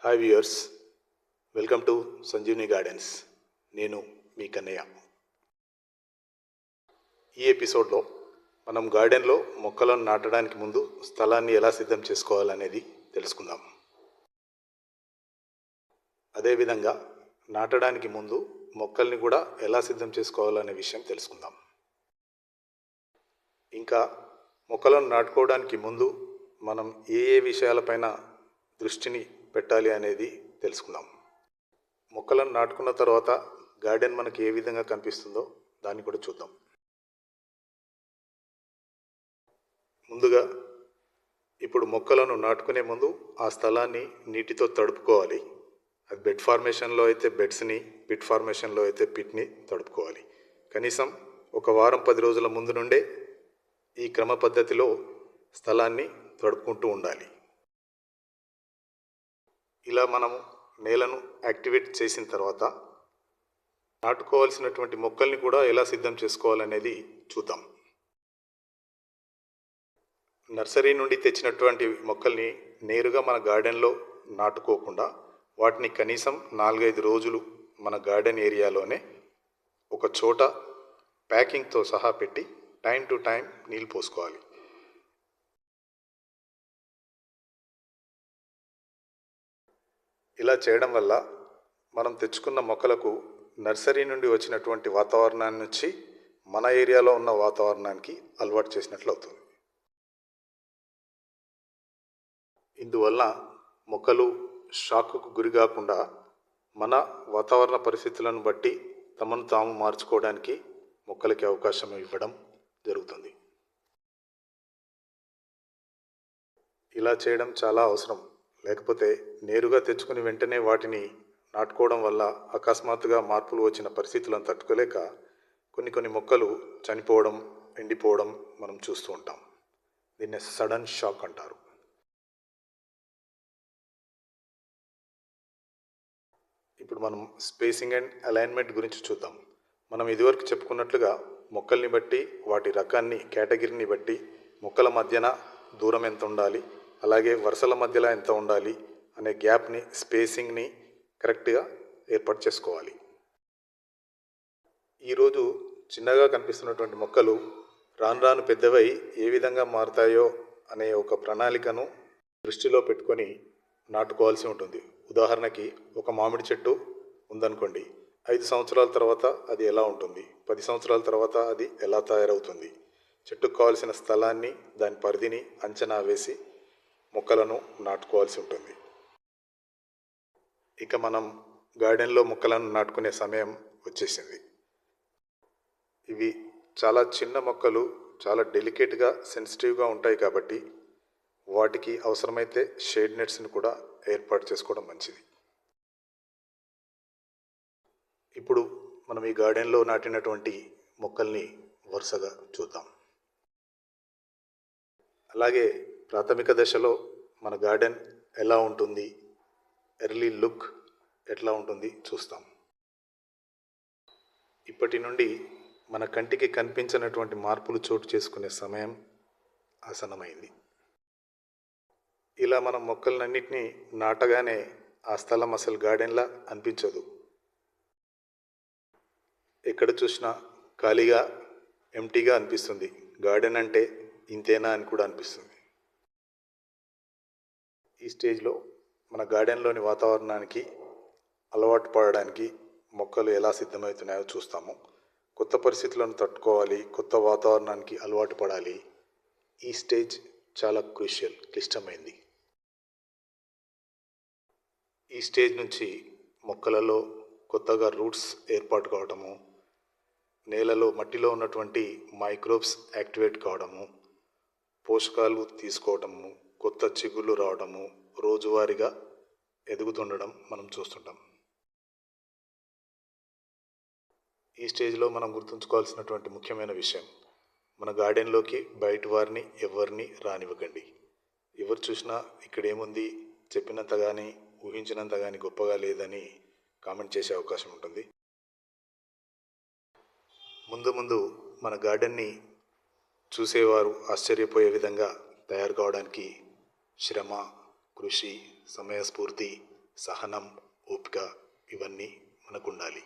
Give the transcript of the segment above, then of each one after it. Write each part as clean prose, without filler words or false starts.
Hi viewers, welcome to Sanjeevni gardens. నేను మీ కన్నయ్య. ఈ ఎపిసోడ్లో మనం గార్డెన్లో మొక్కలను నాటడానికి ముందు స్థలాన్ని ఎలా సిద్ధం చేసుకోవాలనేది తెలుసుకుందాం. అదేవిధంగా నాటడానికి ముందు మొక్కల్ని కూడా ఎలా సిద్ధం చేసుకోవాలనే విషయం తెలుసుకుందాం. ఇంకా మొక్కలను నాటుకోవడానికి ముందు మనం ఏ విషయాలపైన దృష్టిని పెట్టాలి అనేది తెలుసుకుందాం. మొక్కలను నాటుకున్న తర్వాత గార్డెన్ మనకి ఏ విధంగా కనిపిస్తుందో దాన్ని కూడా చూద్దాం. ముందుగా ఇప్పుడు మొక్కలను నాటుకునే ముందు ఆ స్థలాన్ని నీటితో తడుపుకోవాలి. అది బెడ్ ఫార్మేషన్లో అయితే బెడ్స్ని, పిట్ ఫార్మేషన్లో అయితే పిట్ని తడుపుకోవాలి. కనీసం ఒక వారం 10 రోజుల ముందు నుండే ఈ క్రమ పద్ధతిలో స్థలాన్ని తడుపుకుంటూ ఉండాలి. ఇలా మనము నేలను యాక్టివేట్ చేసిన తర్వాత నాటుకోవాల్సినటువంటి మొక్కల్ని కూడా ఎలా సిద్ధం చేసుకోవాలనేది చూద్దాం. నర్సరీ నుండి తెచ్చినటువంటి మొక్కల్ని నేరుగా మన గార్డెన్లో నాటుకోకుండా వాటిని కనీసం 4-5 రోజులు మన గార్డెన్ ఏరియాలోనే ఒక చోట ప్యాకింగ్తో సహా పెట్టి టైం టు టైం నీళ్ళు పోసుకోవాలి. ఇలా చేయడం వల్ల మనం తెచ్చుకున్న మొక్కలకు నర్సరీ నుండి వచ్చినటువంటి వాతావరణాన్ని నుంచి మన ఏరియాలో ఉన్న వాతావరణానికి అలవాటు చేసినట్లు అవుతుంది. ఇందువల్ల మొక్కలు షాక్కు గురి కాకుండా మన వాతావరణ పరిస్థితులను బట్టి తమను తాము మార్చుకోవడానికి మొక్కలకి అవకాశం ఇవ్వడం జరుగుతుంది. ఇలా చేయడం చాలా అవసరం. లేకపోతే నేరుగా తెచ్చుకుని వెంటనే వాటిని నాటుకోవడం వల్ల అకస్మాత్తుగా మార్పులు వచ్చిన పరిస్థితులను తట్టుకోలేక కొన్ని మొక్కలు చనిపోవడం, ఎండిపోవడం మనం చూస్తూ ఉంటాం. దీన్ని సడన్ షాక్ అంటారు. ఇప్పుడు మనం స్పేసింగ్ అండ్ అలైన్మెంట్ గురించి చూద్దాం. మనం ఇదివరకు చెప్పుకున్నట్లుగా మొక్కల్ని బట్టి, వాటి రకాన్ని, కేటగిరీని బట్టి మొక్కల మధ్యన దూరం ఎంత ఉండాలి, అలాగే వరుసల మధ్యలో ఎంత ఉండాలి అనే గ్యాప్ని, స్పేసింగ్ని కరెక్ట్గా ఏర్పాటు చేసుకోవాలి. ఈరోజు చిన్నగా కనిపిస్తున్నటువంటి మొక్కలు రాను రాను పెద్దవై ఏ విధంగా మారుతాయో అనే ఒక ప్రణాళికను దృష్టిలో పెట్టుకొని నాటుకోవాల్సి ఉంటుంది. ఉదాహరణకి ఒక మామిడి చెట్టు ఉందనుకోండి, 5 సంవత్సరాల తర్వాత అది ఎలా ఉంటుంది, 10 సంవత్సరాల తర్వాత అది ఎలా తయారవుతుంది, చెట్టుకు కావాల్సిన స్థలాన్ని, దాని పరిధిని అంచనా వేసి మొక్కలను నాటుకోవాల్సి ఉంటుంది. ఇక మనం గార్డెన్లో మొక్కలను నాటుకునే సమయం వచ్చేసింది. ఇవి చాలా చిన్న మొక్కలు, చాలా డెలికేట్గా, సెన్సిటివ్గా ఉంటాయి కాబట్టి వాటికి అవసరమైతే షేడ్ నెట్స్ని కూడా ఏర్పాటు చేసుకోవడం మంచిది. ఇప్పుడు మనం ఈ గార్డెన్లో నాటినటువంటి మొక్కల్ని వరుసగా చూద్దాం. అలాగే ప్రాథమిక దశలో మన గార్డెన్ ఎలా ఉంటుంది, ఎర్లీ లుక్ ఎట్లా ఉంటుంది చూస్తాం. ఇప్పటి నుండి మన కంటికి కనిపించినటువంటి మార్పులు చోటు చేసుకునే సమయం ఆసన్నమైంది. ఇలా మనం మొక్కలన్నింటినీ నాటగానే ఆ స్థలం అసలు గార్డెన్లా అనిపించదు. ఎక్కడ చూసినా ఖాళీగా, ఎంటీగా అనిపిస్తుంది. గార్డెన్ అంటే ఇంతేనా అని కూడా అనిపిస్తుంది. ఈ స్టేజ్లో మన గార్డెన్లోని వాతావరణానికి అలవాటు పడడానికి మొక్కలు ఎలా సిద్ధమవుతున్నాయో చూస్తాము. కొత్త పరిస్థితులను తట్టుకోవాలి, కొత్త వాతావరణానికి అలవాటు పడాలి. ఈ స్టేజ్ చాలా క్లిష్టమైంది. ఈ స్టేజ్ నుంచి మొక్కలలో కొత్తగా రూట్స్ ఏర్పాటు కావడము, నేలలో మట్టిలో ఉన్నటువంటి మైక్రోబ్స్ యాక్టివేట్ కావడము, పోషకాలు తీసుకోవడము, కొత్త చిగుళ్ళు రావడము, రోజువారీగా ఎదుగుతుండడం మనం చూస్తుంటాం. ఈ స్టేజ్లో మనం గుర్తుంచుకోవాల్సినటువంటి ముఖ్యమైన విషయం, మన గార్డెన్లోకి బయట వారిని ఎవరిని రానివ్వకండి. ఎవరు చూసినా ఇక్కడ ఏముంది, చెప్పినంత కానీ ఊహించినంత కానీ గొప్పగా లేదని కామెంట్ చేసే అవకాశం ఉంటుంది. ముందు మన గార్డెన్ని చూసేవారు ఆశ్చర్యపోయే విధంగా తయారు కావడానికి శ్రమ, కృషి, సమయస్ఫూర్తి, సహనం, ఓపిక ఇవన్నీ మనకు ఉండాలి.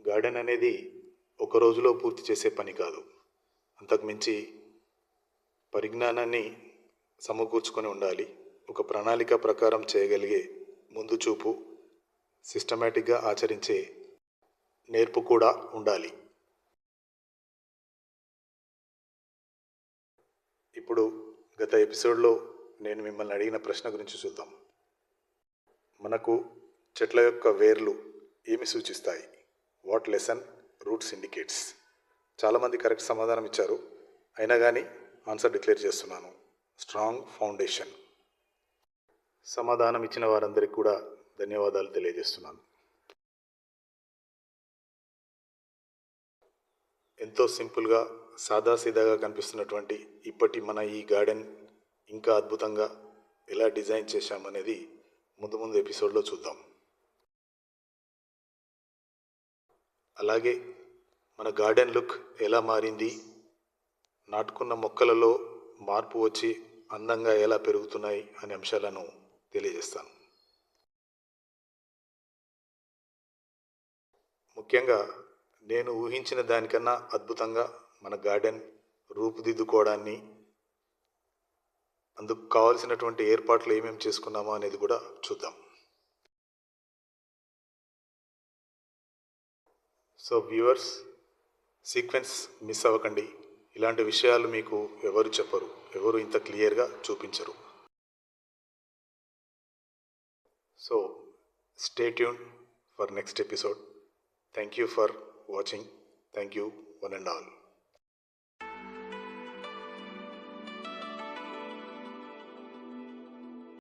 గార్డెన్ అనేది ఒక రోజులో పూర్తి చేసే పని కాదు. అంతకుమించి పరిజ్ఞానాన్ని సమకూర్చుకొని ఉండాలి. ఒక ప్రణాళిక ప్రకారం చేయగలిగే ముందు చూపు, సిస్టమేటిక్గా ఆచరించే నేర్పు కూడా ఉండాలి. ఇప్పుడు గత ఎపిసోడ్లో నేను మిమ్మల్ని అడిగిన ప్రశ్న గురించి చూద్దాం. మనకు చెట్ల యొక్క వేర్లు ఏమి సూచిస్తాయి? What lesson roots indicates? చాలామంది కరెక్ట్ సమాధానం ఇచ్చారు. అయినా కానీ ఆన్సర్ డిక్లేర్ చేస్తున్నాను. Strong foundation. సమాధానం ఇచ్చిన వారందరికీ కూడా ధన్యవాదాలు తెలియజేస్తున్నాను. ఎంతో సింపుల్గా, సాదాసీదాగా కనిపిస్తున్నటువంటి ఇప్పటి మన ఈ గార్డెన్ ఇంకా అద్భుతంగా ఎలా డిజైన్ చేశామనేది ముందు ఎపిసోడ్లో చూద్దాం. అలాగే మన గార్డెన్ లుక్ ఎలా మారింది, నాటుకున్న మొక్కలలో మార్పు వచ్చి అందంగా ఎలా పెరుగుతున్నాయి అనే అంశాలను తెలియజేస్తాను. ముఖ్యంగా నేను ఊహించిన దానికన్నా అద్భుతంగా మన గార్డెన్ రూపుదిద్దుకోవడాన్ని, అందుకు కావాల్సినటువంటి ఏర్పాట్లు ఏమేమి చేసుకున్నామో అనేది కూడా చూద్దాం. సో వ్యూవర్స్, సీక్వెన్స్ మిస్ అవ్వకండి. ఇలాంటి విషయాలు మీకు ఎవరు చెప్పరు, ఎవరు ఇంత క్లియర్గా చూపించరు. So stay tune for next episode. Thank you for watching. Thank you one and all.